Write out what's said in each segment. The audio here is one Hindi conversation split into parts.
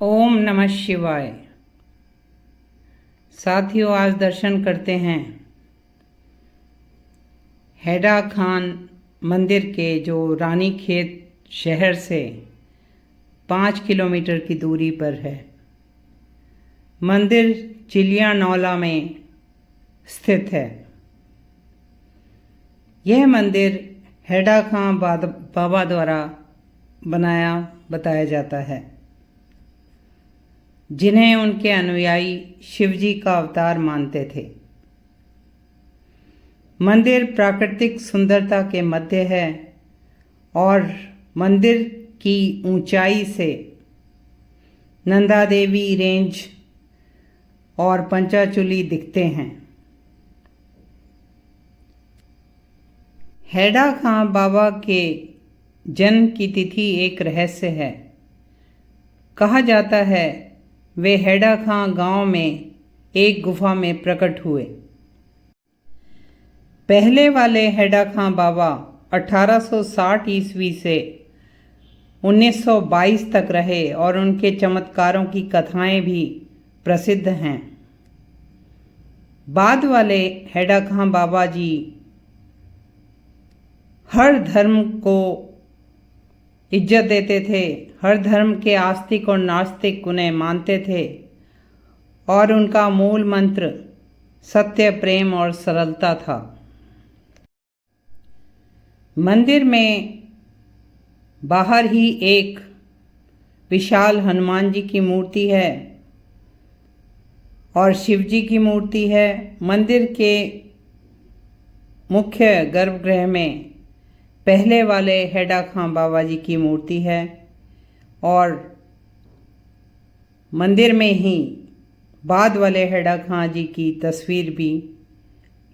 ओम नमः शिवाय। साथियों, आज दर्शन करते हैं हैडा खान मंदिर के, जो रानीखेत शहर से 5 किलोमीटर की दूरी पर है। मंदिर चिलियानौला में स्थित है। यह मंदिर हैडा खान बाबा द्वारा बनाया बताया जाता है, जिन्हें उनके अनुयायी शिवजी का अवतार मानते थे। मंदिर प्राकृतिक सुंदरता के मध्य है और मंदिर की ऊंचाई से नंदा देवी रेंज और पंचाचूली दिखते हैं। हैडा खां बाबा के जन्म की तिथि एक रहस्य है। कहा जाता है वे हैडा खां गांव में एक गुफा में प्रकट हुए। पहले वाले हैडा खां बाबा 1860 ईस्वी से 1922 तक रहे और उनके चमत्कारों की कथाएं भी प्रसिद्ध हैं। बाद वाले हैडा खां बाबा जी हर धर्म को इज्जत देते थे, हर धर्म के आस्तिक और नास्तिक उन्हें मानते थे और उनका मूल मंत्र सत्य, प्रेम और सरलता था। मंदिर में बाहर ही एक विशाल हनुमान जी की मूर्ति है और शिव जी की मूर्ति है। मंदिर के मुख्य गर्भगृह में पहले वाले हैडा खां बाबा जी की मूर्ति है और मंदिर में ही बाद वाले हैडा खां जी की तस्वीर भी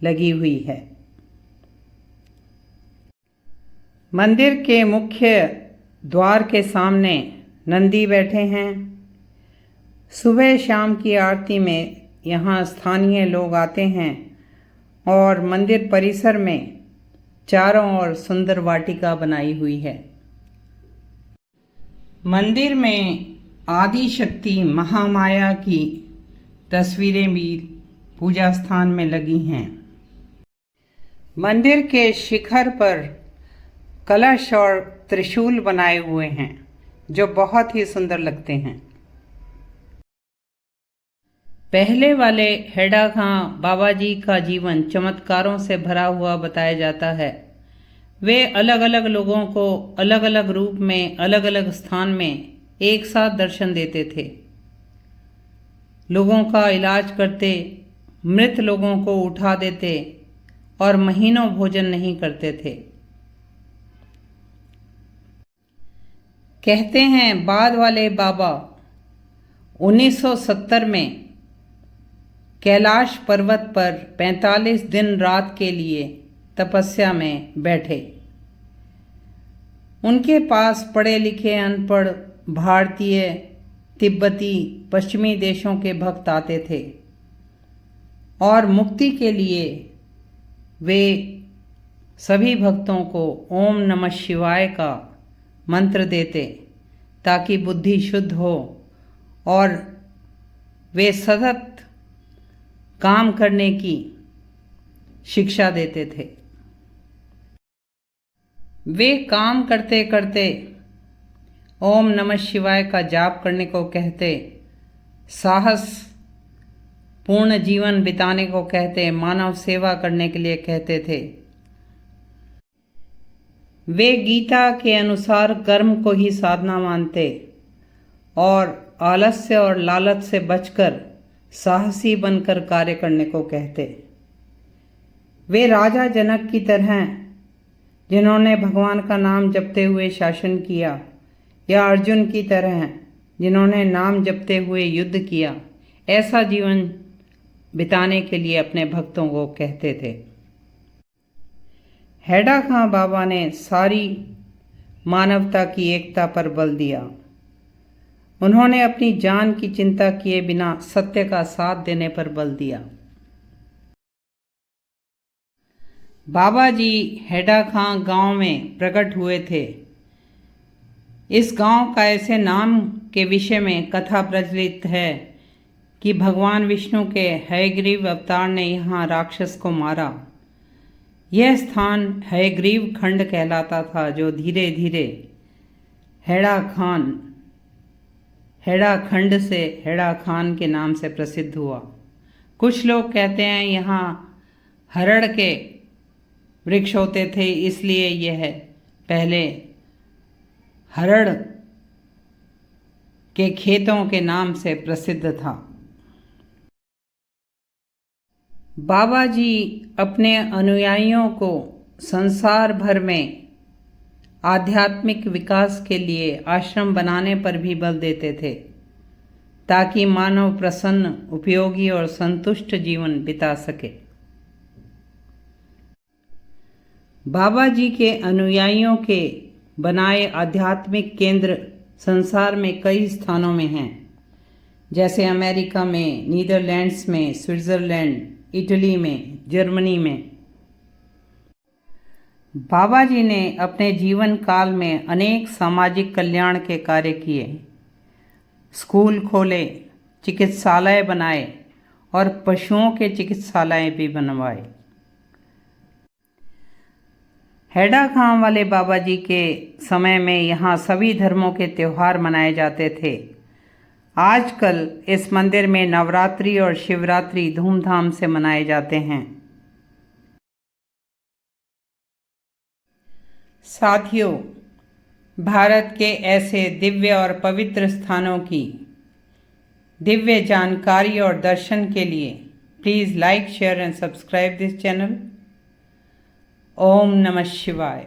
लगी हुई है। मंदिर के मुख्य द्वार के सामने नंदी बैठे हैं। सुबह शाम की आरती में यहाँ स्थानीय लोग आते हैं और मंदिर परिसर में चारों ओर सुंदर वाटिका बनाई हुई है। मंदिर में आदि शक्ति महामाया की तस्वीरें भी पूजा स्थान में लगी हैं। मंदिर के शिखर पर कलश और त्रिशूल बनाए हुए हैं, जो बहुत ही सुंदर लगते हैं। पहले वाले हैडा खां बाबा जी का जीवन चमत्कारों से भरा हुआ बताया जाता है। वे अलग अलग लोगों को अलग अलग रूप में अलग अलग स्थान में एक साथ दर्शन देते थे, लोगों का इलाज करते, मृत लोगों को उठा देते और महीनों भोजन नहीं करते थे। कहते हैं बाद वाले बाबा 1970 में कैलाश पर्वत पर 45 दिन रात के लिए तपस्या में बैठे। उनके पास पढ़े लिखे अनपढ़ भारतीय, तिब्बती, पश्चिमी देशों के भक्त आते थे और मुक्ति के लिए वे सभी भक्तों को ओम नमः शिवाय का मंत्र देते, ताकि बुद्धि शुद्ध हो और वे सतत काम करने की शिक्षा देते थे। वे काम करते करते ओम नमः शिवाय का जाप करने को कहते, साहस पूर्ण जीवन बिताने को कहते, मानव सेवा करने के लिए कहते थे। वे गीता के अनुसार कर्म को ही साधना मानते और आलस्य और लालच से बचकर साहसी बनकर कार्य करने को कहते। वे राजा जनक की तरह, जिन्होंने भगवान का नाम जपते हुए शासन किया, या अर्जुन की तरह जिन्होंने नाम जपते हुए युद्ध किया, ऐसा जीवन बिताने के लिए अपने भक्तों को कहते थे। हैडा खां बाबा ने सारी मानवता की एकता पर बल दिया। उन्होंने अपनी जान की चिंता किए बिना सत्य का साथ देने पर बल दिया। बाबा जी हैडा खां गांव में प्रकट हुए थे। इस गांव का ऐसे नाम के विषय में कथा प्रचलित है कि भगवान विष्णु के हयग्रीव अवतार ने यहाँ राक्षस को मारा। यह स्थान हयग्रीव खंड कहलाता था, जो धीरे धीरे हेड़ा खंड से हेड़ा खान के नाम से प्रसिद्ध हुआ। कुछ लोग कहते हैं यहाँ हरड़ के वृक्ष होते थे, इसलिए यह पहले हरड़ के खेतों के नाम से प्रसिद्ध था। बाबा जी अपने अनुयायियों को संसार भर में आध्यात्मिक विकास के लिए आश्रम बनाने पर भी बल देते थे, ताकि मानव प्रसन्न, उपयोगी और संतुष्ट जीवन बिता सके। बाबा जी के अनुयायियों के बनाए आध्यात्मिक केंद्र संसार में कई स्थानों में हैं, जैसे अमेरिका में, नीदरलैंड्स में, स्विट्ज़रलैंड, इटली में, जर्मनी में। बाबा जी ने अपने जीवन काल में अनेक सामाजिक कल्याण के कार्य किए, स्कूल खोले, चिकित्सालय बनाए और पशुओं के चिकित्सालय भी बनवाए। हेड़ा गांव वाले बाबा जी के समय में यहाँ सभी धर्मों के त्यौहार मनाए जाते थे। आजकल इस मंदिर में नवरात्रि और शिवरात्रि धूमधाम से मनाए जाते हैं। साथियों, भारत के ऐसे दिव्य और पवित्र स्थानों की दिव्य जानकारी और दर्शन के लिए please like, share and subscribe this channel. ओम नमः शिवाय।